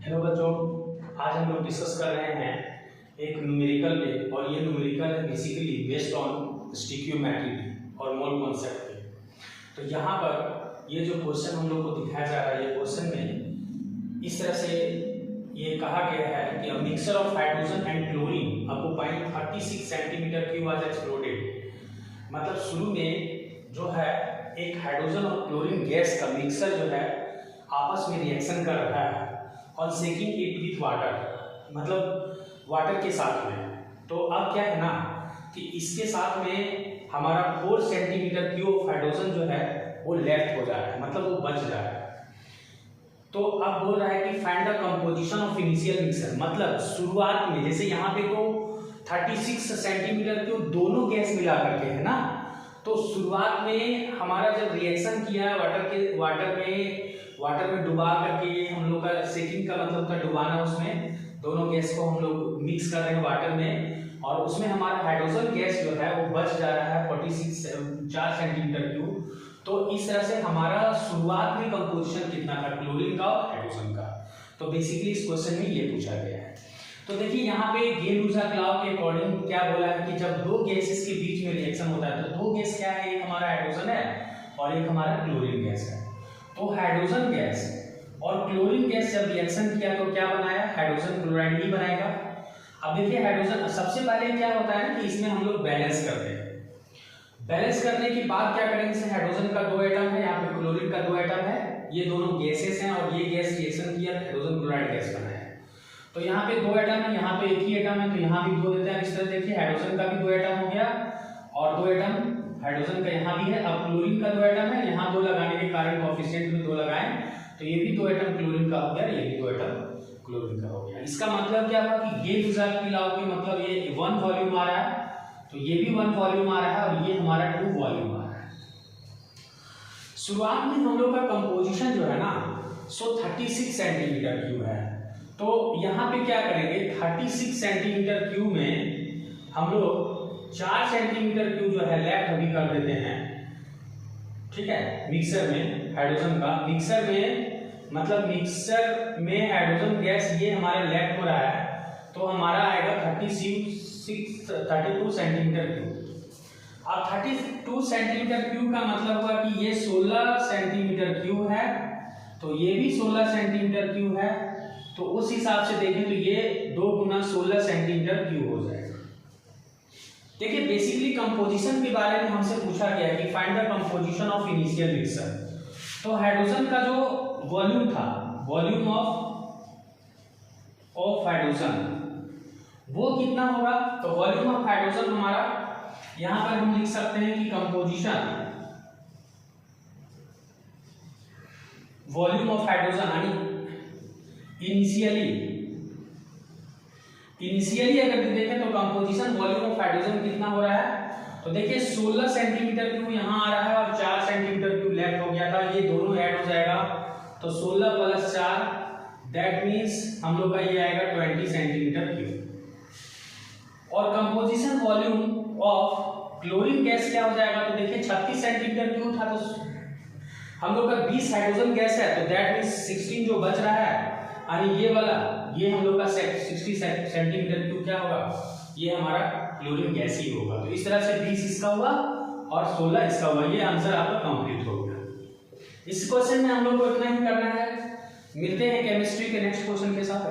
Hello बच्चों, आज हम लोग डिस्कस कर रहे हैं एक न्यूमेरिकल पे, और ये न्यूमेरिकल है बेसिकली बेस्ड ऑन स्टिक्योमेट्री और मोल कॉन्सेप्ट पे। तो यहाँ पर ये जो क्वेश्चन हम लोग को दिखाया जा रहा है, ये क्वेश्चन में इस तरह से ये कहा गया है कि a mixture of hydrogen and chlorine occupying 36 centimetre cube was exploded. मतलब शुरू में जो है एक हाइड्रोजन और क्लोरीन गैस का मिक्सर जो है आपस में रिएक्शन कर रहा है और सेकिंग इट विथ वाटर, मतलब वाटर के साथ में। तो अब क्या है ना कि इसके साथ में हमारा 4 सेंटीमीटर क्यूब हाइड्रोजन जो है वो लेफ्ट हो जा रहा है, मतलब वो बच जा रहा है। तो अब बोल रहा है कि find the composition of initial mixer, मतलब शुरुआत में जैसे यहाँ पे तो 36 सेंटीमीटर क्यूब दोनों गैस मिला करके है ना, तो शुरुआत में हमारा जब रिएक्शन किया वाटर में डुबा करके, हम लोग का सेकिंग का मतलब था डुबाना, उसमें दोनों गैस को हम लोग मिक्स कर रहे हैं वाटर में, और उसमें हमारा हाइड्रोजन गैस जो है वो बच जा रहा है 4 सेंटीमीटर क्यूब। तो इस तरह से हमारा शुरुआत में कंपोजिशन कितना था क्लोरीन का और हाइड्रोजन का। तो बेसिकली इस क्वेश्चन में ये पूछा गया है। तो देखिए यहाँ पे गेन-लूसा लॉ के अकॉर्डिंग क्या बोला है कि जब दो गैसेस के बीच में रिएक्शन होता है तो दो गैस क्या है, एक हमारा हाइड्रोजन है और एक हमारा क्लोरीन गैस है। तो हाइड्रोजन गैस और क्लोरीन गैस जब रिएक्शन किया तो क्या बनाया, हाइड्रोजन क्लोराइड ही बनाएगा। अब देखिए हाइड्रोजन, सबसे पहले क्या होता है ना कि इसमें हम लोग बैलेंस करते हैं। बैलेंस करने के बाद क्या करेंगे, जैसे हाइड्रोजन का 2 एटम है, यहाँ पे क्लोरीन का 2 एटम है, ये दोनों गैसेस हैं और ये गैस रिएक्शन किया हाइड्रोजन क्लोराइड गैस बनाया। तो यहाँ पे 2 एटम है, यहाँ पे एक ही एटम है, तो यहाँ भी 2 देते हैं। इस तरह देखिए हाइड्रोजन का भी 2 एटम हो गया और 2 एटम हाइड्रोजन का यहाँ भी है। अब क्लोरीन का 2 एटम है, यहाँ 2 लगाने के कारण कोएफिशिएंट में 2 लगाएं तो ये भी 2 एटम क्लोरीन का हो गया, ये भी 2 एटम क्लोरीन का हो गया। इसका मतलब क्या हुआ कि गेन-लूसा लॉ की मतलब ये 1 वॉल्यूम आ रहा है, तो ये भी 1 वॉल्यूम आ रहा है और ये हमारा 2 वॉल्यूम आ रहा है। शुरुआत में हम लोग का कंपोजिशन जो है ना सो 36 सेंटीमीटर क्यूब है। तो यहाँ पे क्या करेंगे, 36 सेंटीमीटर क्यूब में हम लोग 4 सेंटीमीटर क्यूब जो है लेफ्ट अभी कर देते हैं, ठीक है। मिक्सर में हाइड्रोजन का, मिक्सर में हाइड्रोजन गैस ये हमारे लेफ्ट हो रहा है, तो हमारा आएगा 32 सेंटीमीटर क्यूब। अब 32 सेंटीमीटर क्यूब का मतलब हुआ कि ये 16 सेंटीमीटर क्यूब है, तो ये भी 16 सेंटीमीटर क्यूब है। तो उस हिसाब से देखें तो ये 2 गुना 16 सेंटीमीटर क्यूब हो जाएगा। देखिए बेसिकली कंपोजिशन के बारे में हमसे पूछा गया है कि find the composition of initial mixer. तो हाइड्रोजन का जो वॉल्यूम था, वॉल्यूम ऑफ हाइड्रोजन वो कितना होगा, तो वॉल्यूम ऑफ हाइड्रोजन हमारा यहां पर हम लिख सकते हैं कि कंपोजिशन वॉल्यूम ऑफ हाइड्रोजन यानी इनिशियली अगर देखें तो कंपोजिशन वॉल्यूम ऑफ हाइड्रोजन कितना हो रहा है, तो देखिए 16 सेंटीमीटर क्यूब यहाँ आ रहा है और 4 सेंटीमीटर क्यूब लेफ्ट हो गया था, ये दोनों ऐड हो जाएगा, तो 16 + 4 दैट मींस हम लोग का ये आएगा 20 सेंटीमीटर क्यूब। और composition volume of chlorine gas क्या हो जाएगा, तो देखिए 36 सेंटीमीटर क्यूब था, तो हम लोग का 20 हाइड्रोजन गैस है, तो दैट मींस 16 जो बच रहा है यानी ये वाला, ये हम लोग का 60 सेंटीमीटर क्यूब क्या होगा, ये हमारा क्लोरीन गैस ही होगा। तो इस तरह से 20 इसका हुआ और 16 इसका हुआ, ये आंसर आपका कंप्लीट हो गया। इस क्वेश्चन में हम लोग को इतना ही करना है। मिलते हैं केमिस्ट्री के नेक्स्ट क्वेश्चन के साथ।